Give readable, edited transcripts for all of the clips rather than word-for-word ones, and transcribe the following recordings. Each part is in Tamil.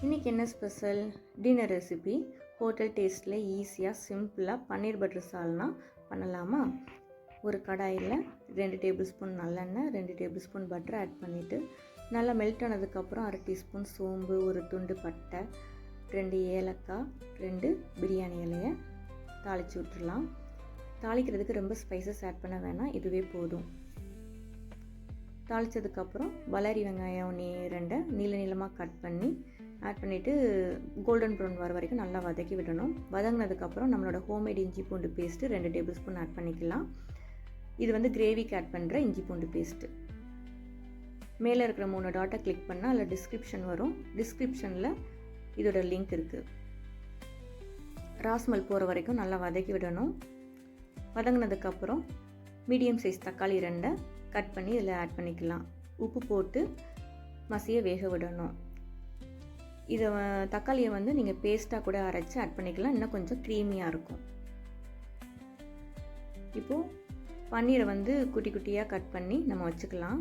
இன்றைக்கி என்ன ஸ்பெஷல் டின்னர் ரெசிபி ஹோட்டல் டேஸ்ட்டில் ஈஸியாக சிம்பிளாக பன்னீர் பட்டர் சால்னா பண்ணலாமா? ஒரு கடாயில் 2 டேபிள் ஸ்பூன் நல்லெண்ணெய், 2 டேபிள் ஸ்பூன் பட்டர் ஆட் பண்ணிவிட்டு நல்லா மெல்ட் ஆனதுக்கப்புறம் 1/2 டீஸ்பூன் சோம்பு, ஒரு துண்டு பட்டை, 2 ஏலக்காய், 2 பிரியாணி இலையை தாளித்து விட்டுடலாம். தாளிக்கிறதுக்கு ரொம்ப ஸ்பைசஸ் ஆட் பண்ண வேணாம், இதுவே போதும். தாளித்ததுக்கப்புறம் வளரி வெங்காயம் 2 நீள நீளமாக கட் பண்ணி ஆட் பண்ணிவிட்டு கோல்டன் ப்ரௌன் வர வரைக்கும் நல்லா வதக்கி விடணும். வதங்கினதுக்கப்புறம் நம்மளோட ஹோம்மேட் இஞ்சி பூண்டு பேஸ்ட்டு 2 டேபிள் ஸ்பூன் ஆட் பண்ணிக்கலாம். இது கிரேவிக்கு ஆட் பண்ணுற இஞ்சி பூண்டு பேஸ்ட்டு. மேலே இருக்கிற 3 டாட்டை கிளிக் பண்ணால் அதில் டிஸ்கிரிப்ஷன் வரும். டிஸ்கிரிப்ஷனில் இதோட லிங்க் இருக்குது. ராஸ்மல் போகிற வரைக்கும் நல்லா வதக்கி விடணும். வதங்கினதுக்கப்புறம் மீடியம் சைஸ் தக்காளி 2 கட் பண்ணி இதில் ஆட் பண்ணிக்கலாம். உப்பு போட்டு மசிய வேக விடணும். இதை தக்காளியை நீங்கள் பேஸ்ட்டாக கூட அரைச்சி ஆட் பண்ணிக்கலாம், இன்னும் கொஞ்சம் க்ரீமியாக இருக்கும். இப்போது பன்னீரை குட்டி குட்டியாக கட் பண்ணி நம்ம வச்சுக்கலாம்.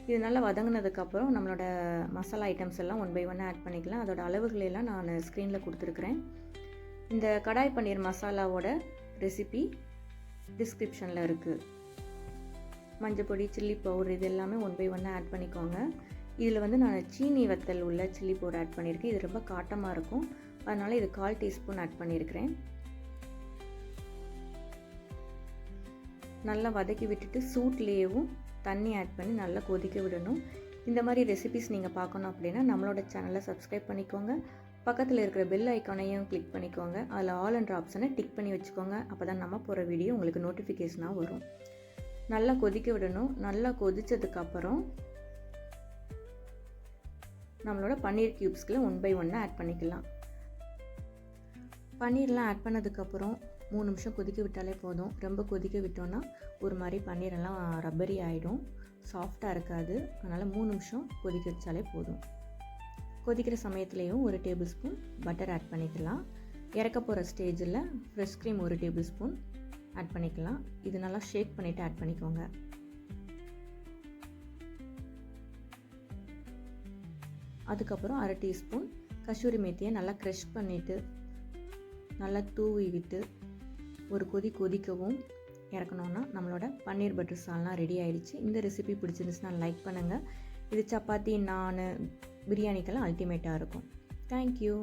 இது நல்லா வதங்கினதுக்கப்புறம் நம்மளோட மசாலா ஐட்டம்ஸ் எல்லாம் 1 by 1 ஆட் பண்ணிக்கலாம். அதோட அளவுகளெல்லாம் நான் ஸ்க்ரீனில் கொடுத்துருக்குறேன். இந்த கடாய் பன்னீர் மசாலாவோட ரெசிபி டிஸ்கிரிப்ஷனில் இருக்குது. மஞ்சள் பொடி, சில்லி பவுடர் இது எல்லாமே 1 by 1 ஆட் பண்ணிக்கோங்க. இதில் நான் சீனி வத்தல் உள்ள சில்லி பவுடர் ஆட் பண்ணியிருக்கேன். இது ரொம்ப காட்டமாக இருக்கும், அதனால் இது 1/4 டீஸ்பூன் ஆட் பண்ணியிருக்கிறேன். நல்லா வதக்கி விட்டுட்டு சூட்லேயும் தண்ணி ஆட் பண்ணி நல்லா கொதிக்க விடணும். இந்த மாதிரி ரெசிபிஸ் நீங்கள் பார்க்கணும் அப்படின்னா நம்மளோட சேனலை சப்ஸ்கிரைப் பண்ணிக்கோங்க. பக்கத்தில் இருக்கிற பெல் ஐக்கானையும் கிளிக் பண்ணிக்கோங்க. அதில் ஆல் என்ற ஆப்ஷனை டிக் பண்ணி வச்சுக்கோங்க. அப்போ தான் நம்ம போகிற வீடியோ உங்களுக்கு நோட்டிஃபிகேஷனாக வரும். நல்லா கொதிக்க விடணும். நல்லா கொதித்ததுக்கப்புறம் நம்மளோட பன்னீர் க்யூப்ஸ்களை 1 by 1 ஆட் பண்ணிக்கலாம். பன்னீர்லாம் ஆட் பண்ணதுக்கப்புறம் 3 நிமிஷம் கொதிக்க விட்டாலே போதும். ரொம்ப கொதிக்க விட்டோன்னா ஒரு மாதிரி பன்னீரெல்லாம் ரப்பரி ஆகிடும், சாஃப்டாக இருக்காது. அதனால் 3 நிமிஷம் கொதிக்க வச்சாலே போதும். கொதிக்கிற சமயத்துலேயும் 1 டேபிள் ஸ்பூன் பட்டர் ஆட் பண்ணிக்கலாம். இறக்க போகிற ஸ்டேஜில் fresh cream 1 tablespoon add பண்ணிக்கலாம். இது நல்லா ஷேக் பண்ணிவிட்டு ஆட் பண்ணிக்கோங்க. அதுக்கப்புறம் 1/2 டீஸ்பூன் கசூரி மேத்தியை நல்லா க்ரஷ் பண்ணிவிட்டு நல்லா தூவி விட்டு ஒரு கொதிக்கவும் இறக்கணுன்னா நம்மளோட பன்னீர் பட்டர் சால்னா ரெடி ஆகிடுச்சு. இந்த ரெசிபி பிடிச்சிருந்துச்சுன்னா லைக் பண்ணுங்கள். இது சப்பாத்தி, நான், பிரியாணிக்கெல்லாம் அல்டிமேட்டாக இருக்கும். தேங்க்யூ.